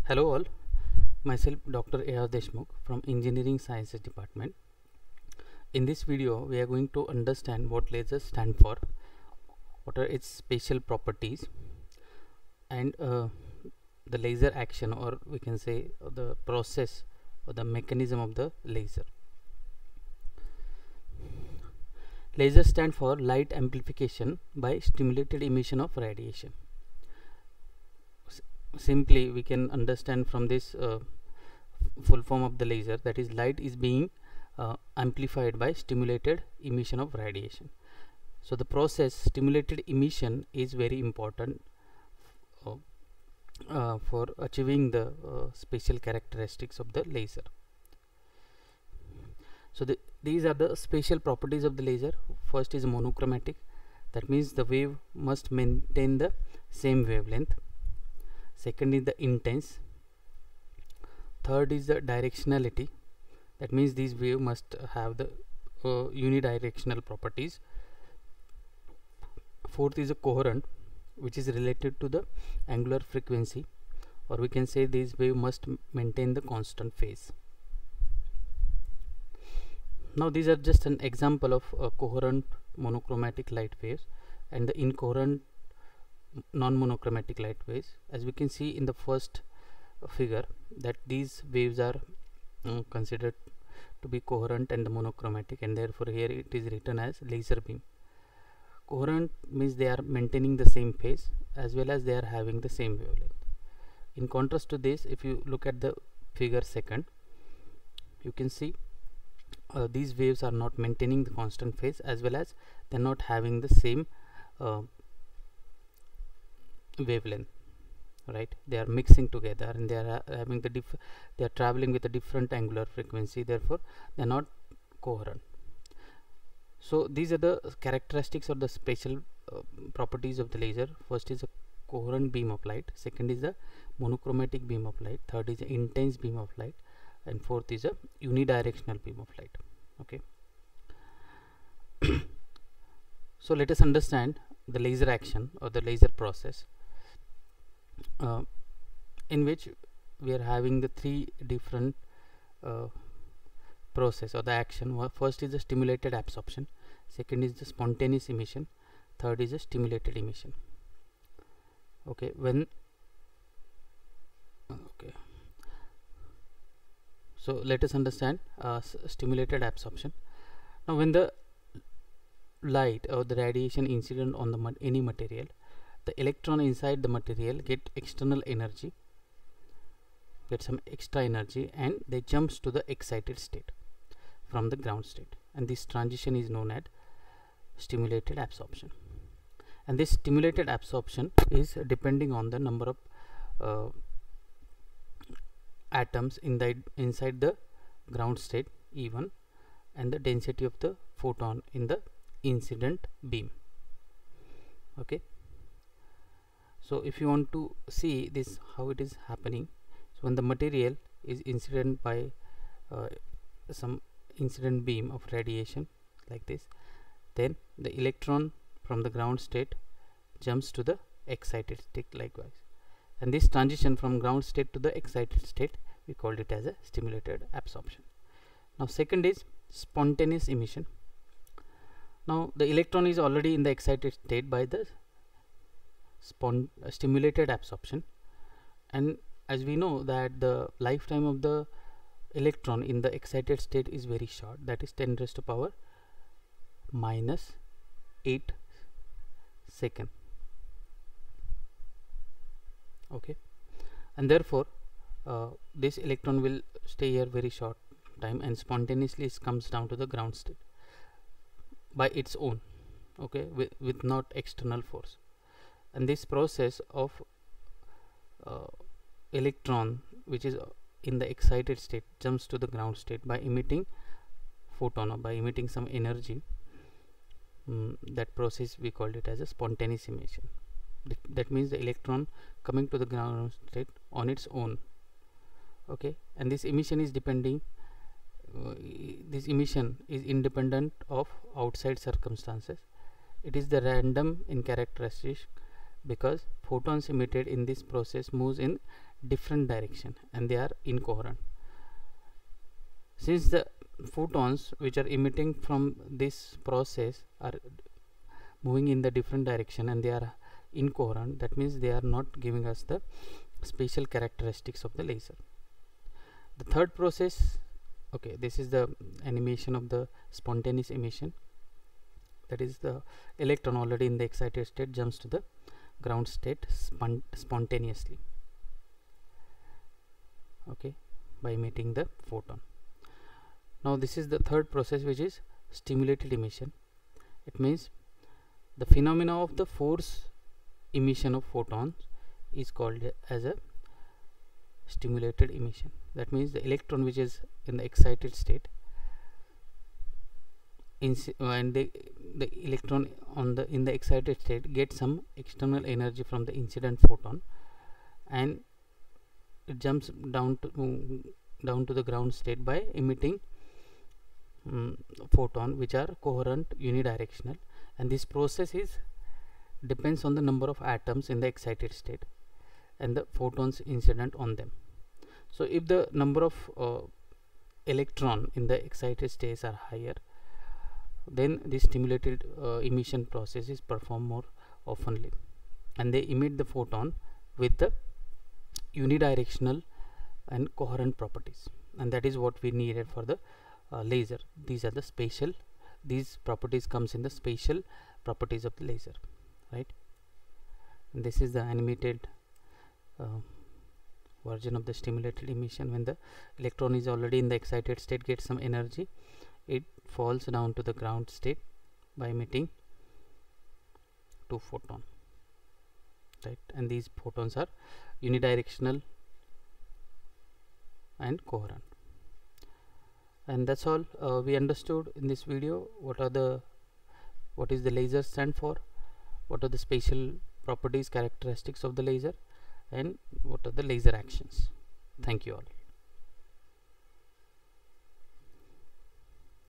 Hello all, myself Dr. A.R. Deshmukh from Engineering Sciences Department. In this video, we are going to understand what lasers stand for, what are its special properties, and the laser action, or we can say the process or the mechanism of the laser. Lasers stand for light amplification by stimulated emission of radiation. Simply we can understand from this full form of the laser, that is, light is being amplified by stimulated emission of radiation. So the process stimulated emission is very important for achieving the special characteristics of the laser. So these are the special properties of the laser. First is monochromatic, that means the wave must maintain the same wavelength. Second is the intense. Third is the directionality, that means these wave must have the unidirectional properties. Fourth is a coherent, which is related to the angular frequency, or we can say these wave must maintain the constant phase. Now these are just an example of coherent monochromatic light waves and the incoherent non-monochromatic light waves. As we can see in the first figure, that these waves are considered to be coherent and monochromatic, and therefore here it is written as laser beam. Coherent means they are maintaining the same phase as well as they are having the same wavelength. In contrast to this, if you look at the figure second, you can see these waves are not maintaining the constant phase as well as they are not having the same wavelength, right? They are mixing together and they are having the they are traveling with a different angular frequency, therefore they are not coherent. So these are the characteristics or the special properties of the laser. First is a coherent beam of light, second is a monochromatic beam of light, third is an intense beam of light, and fourth is a unidirectional beam of light. Okay. So let us understand the laser action or the laser process, in which we are having the three different process or the action. First is the stimulated absorption, second is the spontaneous emission, third is the stimulated emission. Okay, so let us understand stimulated absorption. Now when the light or the radiation incident on the any material, the electron inside the material get external energy, get some extra energy, and they jumps to the excited state from the ground state, and this transition is known as stimulated absorption. And this stimulated absorption is depending on the number of atoms inside the ground state E1 and the density of the photon in the incident beam. Okay, so if you want to see this how it is happening, so when the material is incident by some incident beam of radiation like this, then the electron from the ground state jumps to the excited state likewise, and this transition from ground state to the excited state, we called it as a stimulated absorption. Now second is spontaneous emission. Now the electron is already in the excited state by the stimulated absorption, and as we know that the lifetime of the electron in the excited state is very short, that is 10 raised to power minus 8 second. Okay, and therefore this electron will stay here very short time and spontaneously it comes down to the ground state by its own, okay, with not external force. And this process of electron which is in the excited state jumps to the ground state by emitting photon or by emitting some energy, that process we called it as a spontaneous emission. That means the electron coming to the ground state on its own. Okay, and this emission is depending this emission is independent of outside circumstances. It is the random in characteristic because photons emitted in this process moves in different direction and they are incoherent. Since the photons which are emitting from this process are moving in the different direction and they are incoherent, that means they are not giving us the spatial characteristics of the laser. The third process, okay, this is the animation of the spontaneous emission. That is, the electron already in the excited state jumps to the ground state spontaneously, okay, by emitting the photon. Now this is the third process, which is stimulated emission. It means the phenomena of the force emission of photons is called as a stimulated emission. That means the electron which is in the excited state and the electron in the excited state gets some external energy from the incident photon and it jumps down to the ground state by emitting photon which are coherent unidirectional, and this process depends on the number of atoms in the excited state and the photons incident on them. So if the number of electron in the excited states are higher, then the stimulated emission process is performed more oftenly and they emit the photon with the unidirectional and coherent properties, and that is what we needed for the laser. These are the spatial, these properties comes in the spatial properties of the laser, right? And this is the animated version of the stimulated emission. When the electron is already in the excited state, gets some energy, it falls down to the ground state by emitting 2 photon, right? And these photons are unidirectional and coherent. And that's all we understood in this video. What is the laser stand for, what are the spatial properties, characteristics of the laser, and what are the laser actions. Thank you all.